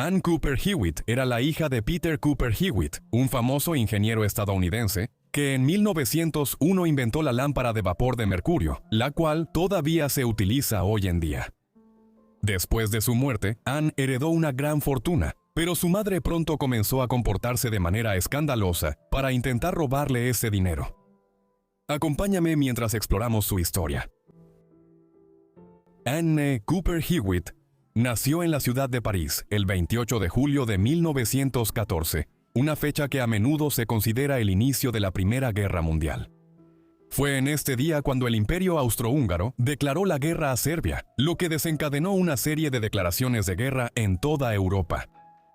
Ann Cooper Hewitt era la hija de Peter Cooper Hewitt, un famoso ingeniero estadounidense, que en 1901 inventó la lámpara de vapor de mercurio, la cual todavía se utiliza hoy en día. Después de su muerte, Ann heredó una gran fortuna, pero su madre pronto comenzó a comportarse de manera escandalosa para intentar robarle ese dinero. Acompáñame mientras exploramos su historia. Anne Cooper Hewitt nació en la ciudad de París el 28 de julio de 1914, una fecha que a menudo se considera el inicio de la Primera Guerra Mundial. Fue en este día cuando el Imperio Austrohúngaro declaró la guerra a Serbia, lo que desencadenó una serie de declaraciones de guerra en toda Europa.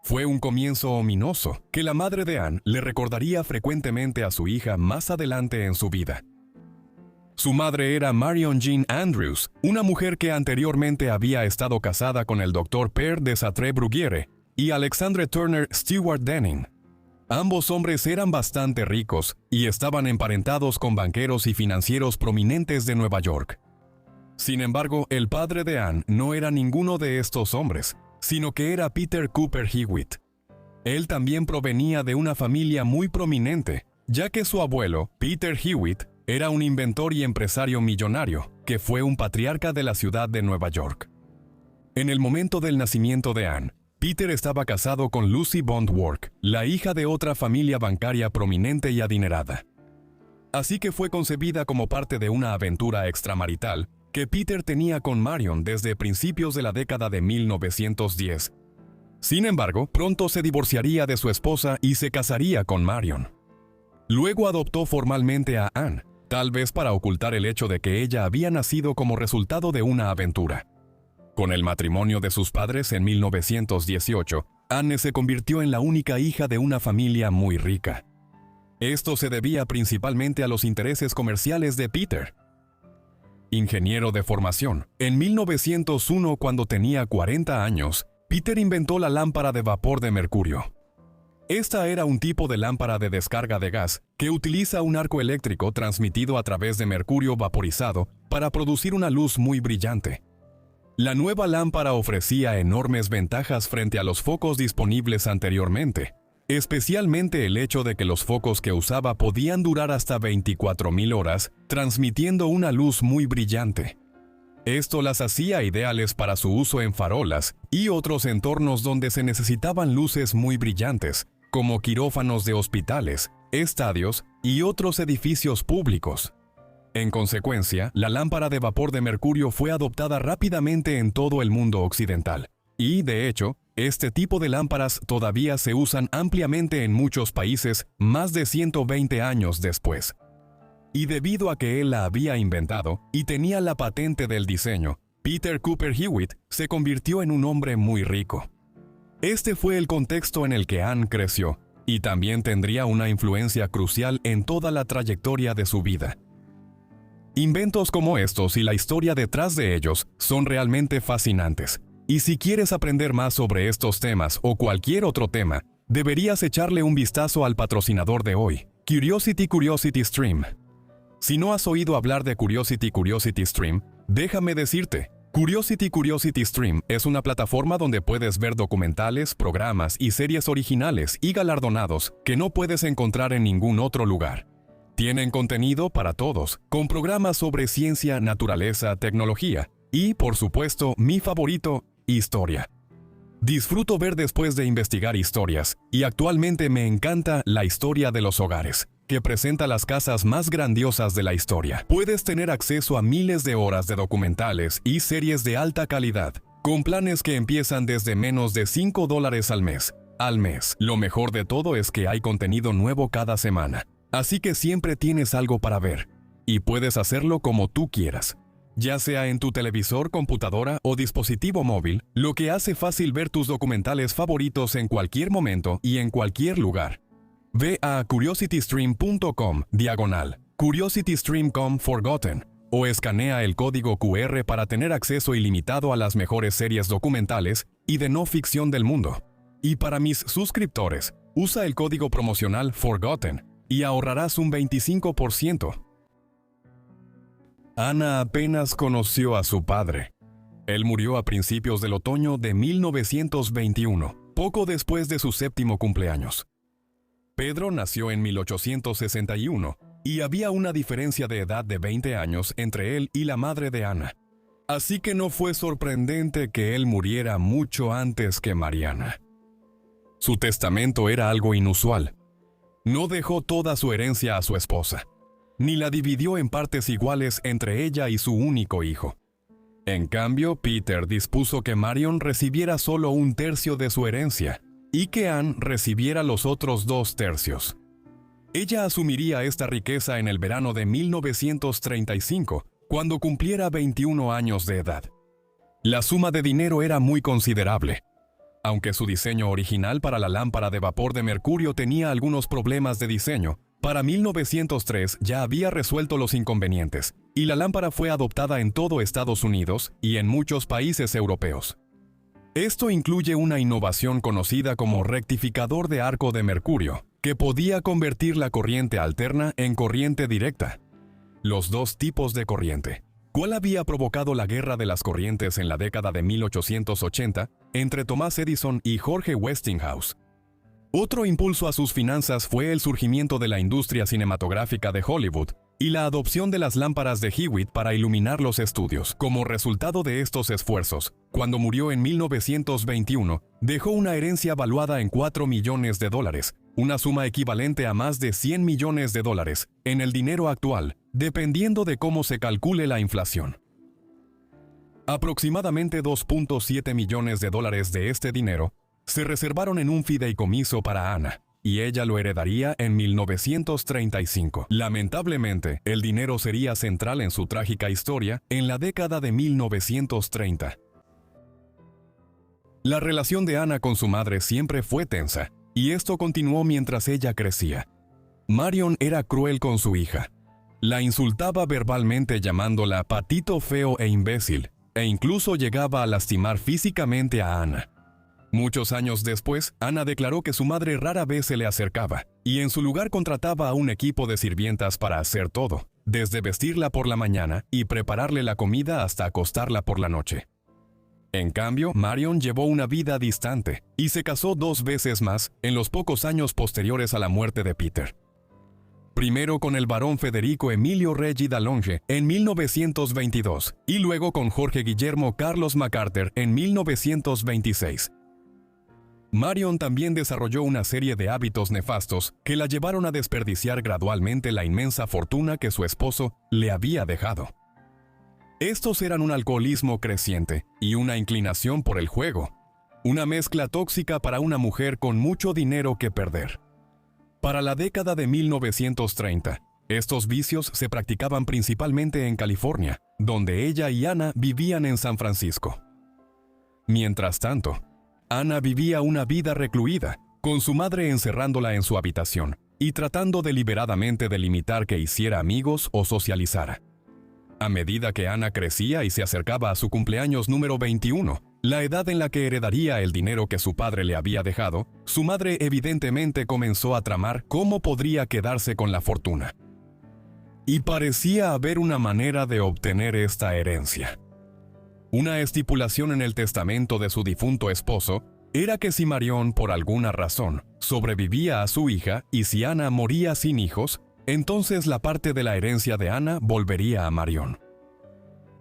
Fue un comienzo ominoso que la madre de Anne le recordaría frecuentemente a su hija más adelante en su vida. Su madre era Marion Jean Andrews, una mujer que anteriormente había estado casada con el Dr. Père de Satré-Bruguière y Alexandre Turner Stewart Denning. Ambos hombres eran bastante ricos y estaban emparentados con banqueros y financieros prominentes de Nueva York. Sin embargo, el padre de Anne no era ninguno de estos hombres, sino que era Peter Cooper Hewitt. Él también provenía de una familia muy prominente, ya que su abuelo, Peter Hewitt, era un inventor y empresario millonario, que fue un patriarca de la ciudad de Nueva York. En el momento del nacimiento de Anne, Peter estaba casado con Lucy Bond Work, la hija de otra familia bancaria prominente y adinerada. Así que fue concebida como parte de una aventura extramarital que Peter tenía con Marion desde principios de la década de 1910. Sin embargo, pronto se divorciaría de su esposa y se casaría con Marion. Luego adoptó formalmente a Anne, tal vez para ocultar el hecho de que ella había nacido como resultado de una aventura. Con el matrimonio de sus padres en 1918, Anne se convirtió en la única hija de una familia muy rica. Esto se debía principalmente a los intereses comerciales de Peter. Ingeniero de formación, en 1901, cuando tenía 40 años, Peter inventó la lámpara de vapor de mercurio. Esta era un tipo de lámpara de descarga de gas que utiliza un arco eléctrico transmitido a través de mercurio vaporizado para producir una luz muy brillante. La nueva lámpara ofrecía enormes ventajas frente a los focos disponibles anteriormente, especialmente el hecho de que los focos que usaba podían durar hasta 24.000 horas, transmitiendo una luz muy brillante. Esto las hacía ideales para su uso en farolas y otros entornos donde se necesitaban luces muy brillantes, como quirófanos de hospitales, estadios y otros edificios públicos. En consecuencia, la lámpara de vapor de mercurio fue adoptada rápidamente en todo el mundo occidental. Y, de hecho, este tipo de lámparas todavía se usan ampliamente en muchos países más de 120 años después. Y debido a que él la había inventado y tenía la patente del diseño, Peter Cooper Hewitt se convirtió en un hombre muy rico. Este fue el contexto en el que Anne creció, y también tendría una influencia crucial en toda la trayectoria de su vida. Inventos como estos y la historia detrás de ellos son realmente fascinantes, y si quieres aprender más sobre estos temas o cualquier otro tema, deberías echarle un vistazo al patrocinador de hoy, Curiosity Stream. Si no has oído hablar de Curiosity Stream, déjame decirte, Curiosity Stream es una plataforma donde puedes ver documentales, programas y series originales y galardonados que no puedes encontrar en ningún otro lugar. Tienen contenido para todos, con programas sobre ciencia, naturaleza, tecnología y, por supuesto, mi favorito, historia. Disfruto ver después de investigar historias, y actualmente me encanta la historia de los hogares, que presenta las casas más grandiosas de la historia. Puedes tener acceso a miles de horas de documentales y series de alta calidad, con planes que empiezan desde menos de $5 al mes. Lo mejor de todo es que hay contenido nuevo cada semana, así que siempre tienes algo para ver, y puedes hacerlo como tú quieras, ya sea en tu televisor, computadora o dispositivo móvil, lo que hace fácil ver tus documentales favoritos en cualquier momento y en cualquier lugar. Ve a curiositystream.com/CuriosityStream.com Forgotten o escanea el código QR para tener acceso ilimitado a las mejores series documentales y de no ficción del mundo. Y para mis suscriptores, usa el código promocional Forgotten y ahorrarás un 25%. Ana apenas conoció a su padre. Él murió a principios del otoño de 1921, poco después de su 7º cumpleaños. Pedro nació en 1861 y había una diferencia de edad de 20 años entre él y la madre de Ana. Así que no fue sorprendente que él muriera mucho antes que Mariana. Su testamento era algo inusual. No dejó toda su herencia a su esposa, ni la dividió en partes iguales entre ella y su único hijo. En cambio, Peter dispuso que Marion recibiera solo 1/3 de su herencia y que Anne recibiera los otros 2/3. Ella asumiría esta riqueza en el verano de 1935, cuando cumpliera 21 años de edad. La suma de dinero era muy considerable. Aunque su diseño original para la lámpara de vapor de mercurio tenía algunos problemas de diseño, para 1903 ya había resuelto los inconvenientes, y la lámpara fue adoptada en todo Estados Unidos y en muchos países europeos. Esto incluye una innovación conocida como rectificador de arco de mercurio, que podía convertir la corriente alterna en corriente directa. Los dos tipos de corriente. ¿Cuál había provocado la guerra de las corrientes en la década de 1880 entre Thomas Edison y George Westinghouse? Otro impulso a sus finanzas fue el surgimiento de la industria cinematográfica de Hollywood y la adopción de las lámparas de Hewitt para iluminar los estudios. Como resultado de estos esfuerzos, cuando murió en 1921, dejó una herencia valuada en $4 millones, una suma equivalente a más de $100 millones en el dinero actual, dependiendo de cómo se calcule la inflación. Aproximadamente $2.7 millones de este dinero se reservaron en un fideicomiso para Ana, y ella lo heredaría en 1935. Lamentablemente, el dinero sería central en su trágica historia en la década de 1930. La relación de Ana con su madre siempre fue tensa, y esto continuó mientras ella crecía. Marion era cruel con su hija. La insultaba verbalmente llamándola patito feo e imbécil, e incluso llegaba a lastimar físicamente a Ana. Muchos años después, Ana declaró que su madre rara vez se le acercaba, y en su lugar contrataba a un equipo de sirvientas para hacer todo, desde vestirla por la mañana y prepararle la comida hasta acostarla por la noche. En cambio, Marion llevó una vida distante y se casó 2 veces más en los pocos años posteriores a la muerte de Peter. Primero con el barón Federico Emilio Reggi d'Allonge en 1922 y luego con Jorge Guillermo Carlos MacArthur en 1926. Marion también desarrolló una serie de hábitos nefastos que la llevaron a desperdiciar gradualmente la inmensa fortuna que su esposo le había dejado. Estos eran un alcoholismo creciente y una inclinación por el juego, una mezcla tóxica para una mujer con mucho dinero que perder. Para la década de 1930, estos vicios se practicaban principalmente en California, donde ella y Ana vivían en San Francisco. Mientras tanto, Ana vivía una vida recluida, con su madre encerrándola en su habitación y tratando deliberadamente de limitar que hiciera amigos o socializara. A medida que Ana crecía y se acercaba a su cumpleaños número 21, la edad en la que heredaría el dinero que su padre le había dejado, su madre evidentemente comenzó a tramar cómo podría quedarse con la fortuna. Y parecía haber una manera de obtener esta herencia. Una estipulación en el testamento de su difunto esposo era que si Marion, por alguna razón, sobrevivía a su hija y si Ana moría sin hijos, entonces la parte de la herencia de Ana volvería a Marion.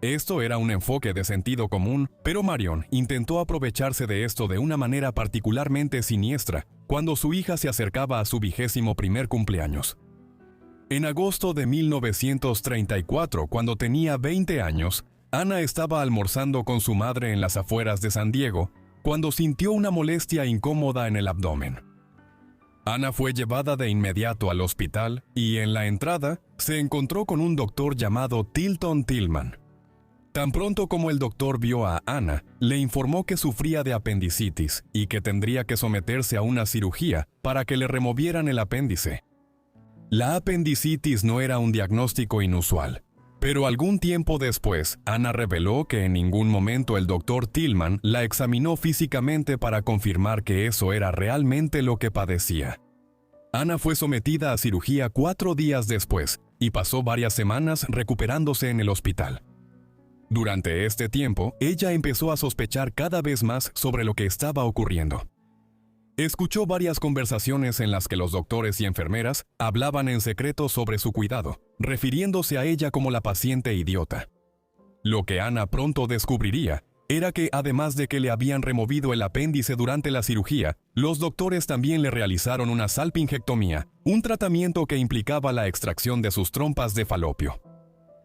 Esto era un enfoque de sentido común, pero Marion intentó aprovecharse de esto de una manera particularmente siniestra cuando su hija se acercaba a su 21º cumpleaños. En agosto de 1934, cuando tenía 20 años, Ana estaba almorzando con su madre en las afueras de San Diego, cuando sintió una molestia incómoda en el abdomen. Ana fue llevada de inmediato al hospital y en la entrada se encontró con un doctor llamado Tilton Tillman. Tan pronto como el doctor vio a Ana, le informó que sufría de apendicitis y que tendría que someterse a una cirugía para que le removieran el apéndice. La apendicitis no era un diagnóstico inusual. Pero algún tiempo después, Ana reveló que en ningún momento el doctor Tillman la examinó físicamente para confirmar que eso era realmente lo que padecía. Ana fue sometida a cirugía 4 días después y pasó varias semanas recuperándose en el hospital. Durante este tiempo, ella empezó a sospechar cada vez más sobre lo que estaba ocurriendo. Escuchó varias conversaciones en las que los doctores y enfermeras hablaban en secreto sobre su cuidado, refiriéndose a ella como la paciente idiota. Lo que Ana pronto descubriría era que, además de que le habían removido el apéndice durante la cirugía, los doctores también le realizaron una salpingectomía, un tratamiento que implicaba la extracción de sus trompas de falopio.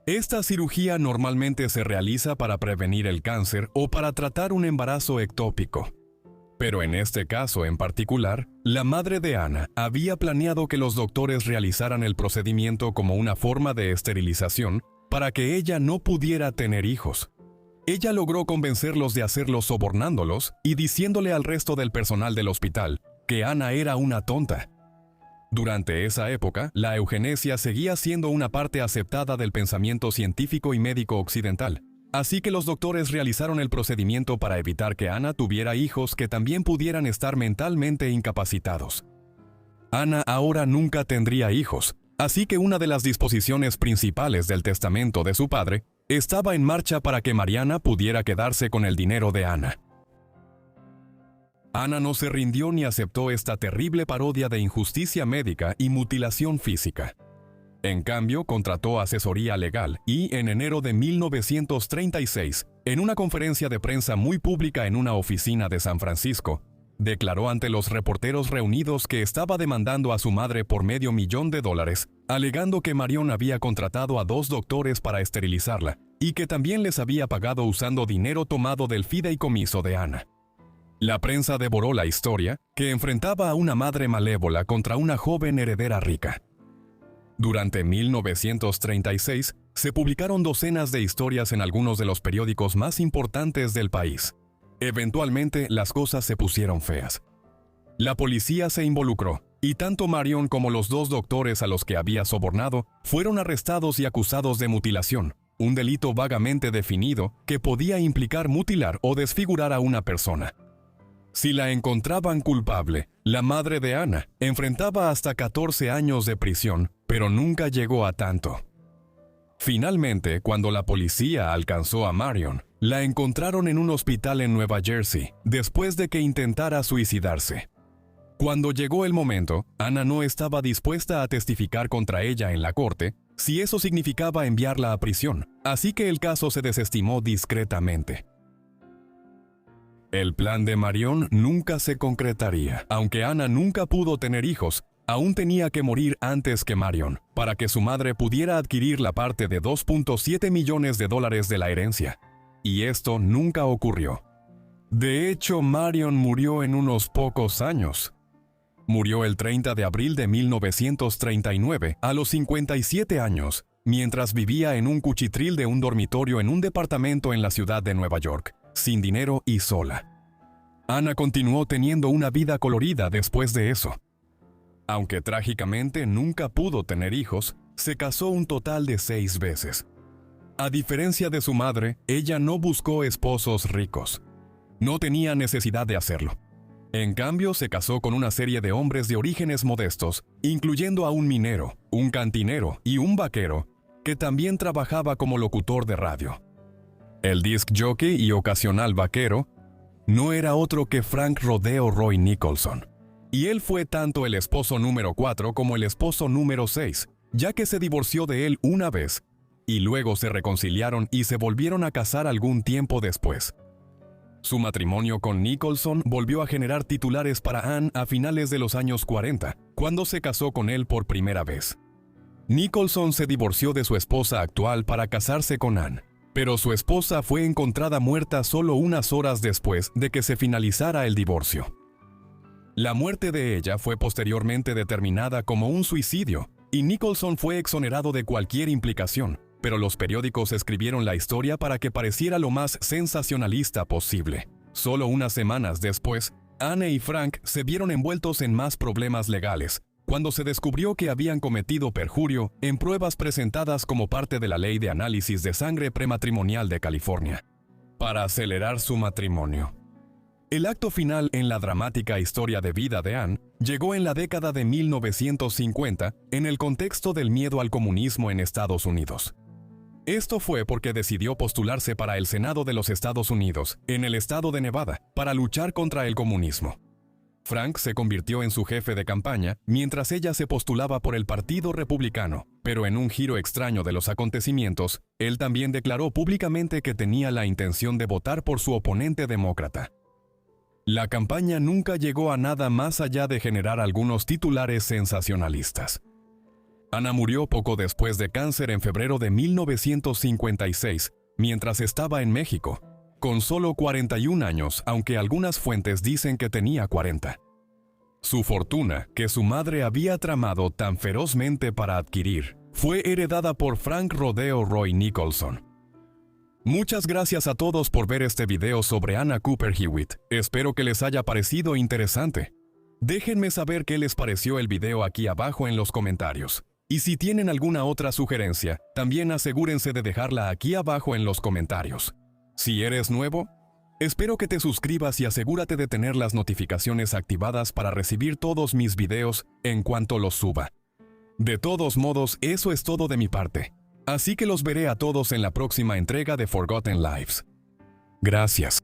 Esta cirugía normalmente se realiza para prevenir el cáncer o para tratar un embarazo ectópico. Pero en este caso en particular, la madre de Ana había planeado que los doctores realizaran el procedimiento como una forma de esterilización para que ella no pudiera tener hijos. Ella logró convencerlos de hacerlo sobornándolos y diciéndole al resto del personal del hospital que Ana era una tonta. Durante esa época, la eugenesia seguía siendo una parte aceptada del pensamiento científico y médico occidental, así que los doctores realizaron el procedimiento para evitar que Ana tuviera hijos que también pudieran estar mentalmente incapacitados. Ana ahora nunca tendría hijos, así que una de las disposiciones principales del testamento de su padre estaba en marcha para que Mariana pudiera quedarse con el dinero de Ana. Ana no se rindió ni aceptó esta terrible parodia de injusticia médica y mutilación física. En cambio, contrató asesoría legal y, en enero de 1936, en una conferencia de prensa muy pública en una oficina de San Francisco, declaró ante los reporteros reunidos que estaba demandando a su madre por $500,000, alegando que Marion había contratado a 2 doctores para esterilizarla y que también les había pagado usando dinero tomado del fideicomiso de Ana. La prensa devoró la historia, que enfrentaba a una madre malévola contra una joven heredera rica. Durante 1936, se publicaron docenas de historias en algunos de los periódicos más importantes del país. Eventualmente, las cosas se pusieron feas. La policía se involucró, y tanto Marion como los 2 doctores a los que había sobornado fueron arrestados y acusados de mutilación, un delito vagamente definido que podía implicar mutilar o desfigurar a una persona. Si la encontraban culpable, la madre de Ana enfrentaba hasta 14 años de prisión, pero nunca llegó a tanto. Finalmente, cuando la policía alcanzó a Marion, la encontraron en un hospital en Nueva Jersey, después de que intentara suicidarse. Cuando llegó el momento, Ana no estaba dispuesta a testificar contra ella en la corte, si eso significaba enviarla a prisión, así que el caso se desestimó discretamente. El plan de Marion nunca se concretaría. Aunque Ana nunca pudo tener hijos, aún tenía que morir antes que Marion, para que su madre pudiera adquirir la parte de $2.7 millones de la herencia. Y esto nunca ocurrió. De hecho, Marion murió en unos pocos años. Murió el 30 de abril de 1939, a los 57 años, mientras vivía en un cuchitril de un dormitorio en un departamento en la ciudad de Nueva York, sin dinero y sola. Ana continuó teniendo una vida colorida después de eso. Aunque trágicamente nunca pudo tener hijos, se casó un total de 6 veces. A diferencia de su madre, ella no buscó esposos ricos. No tenía necesidad de hacerlo. En cambio, se casó con una serie de hombres de orígenes modestos, incluyendo a un minero, un cantinero y un vaquero, que también trabajaba como locutor de radio. El disc jockey y ocasional vaquero no era otro que Frank Rodeo Roy Nicholson. Y él fue tanto el esposo número 4 como el esposo número 6, ya que se divorció de él una vez, y luego se reconciliaron y se volvieron a casar algún tiempo después. Su matrimonio con Nicholson volvió a generar titulares para Anne a finales de los años 40, cuando se casó con él por primera vez. Nicholson se divorció de su esposa actual para casarse con Anne, pero su esposa fue encontrada muerta solo unas horas después de que se finalizara el divorcio. La muerte de ella fue posteriormente determinada como un suicidio, y Nicholson fue exonerado de cualquier implicación, pero los periódicos escribieron la historia para que pareciera lo más sensacionalista posible. Solo unas semanas después, Anne y Frank se vieron envueltos en más problemas legales, cuando se descubrió que habían cometido perjurio en pruebas presentadas como parte de la Ley de Análisis de Sangre Prematrimonial de California, para acelerar su matrimonio. El acto final en la dramática historia de vida de Anne llegó en la década de 1950 en el contexto del miedo al comunismo en Estados Unidos. Esto fue porque decidió postularse para el Senado de los Estados Unidos, en el estado de Nevada, para luchar contra el comunismo. Frank se convirtió en su jefe de campaña mientras ella se postulaba por el Partido Republicano, pero en un giro extraño de los acontecimientos, él también declaró públicamente que tenía la intención de votar por su oponente demócrata. La campaña nunca llegó a nada más allá de generar algunos titulares sensacionalistas. Anna murió poco después de cáncer en febrero de 1956, mientras estaba en México, con solo 41 años, aunque algunas fuentes dicen que tenía 40. Su fortuna, que su madre había tramado tan ferozmente para adquirir, fue heredada por Frank Rodeo Roy Nicholson. Muchas gracias a todos por ver este video sobre Anna Cooper Hewitt. Espero que les haya parecido interesante. Déjenme saber qué les pareció el video aquí abajo en los comentarios. Y si tienen alguna otra sugerencia, también asegúrense de dejarla aquí abajo en los comentarios. Si eres nuevo, espero que te suscribas y asegúrate de tener las notificaciones activadas para recibir todos mis videos en cuanto los suba. De todos modos, eso es todo de mi parte. Así que los veré a todos en la próxima entrega de Forgotten Lives. Gracias.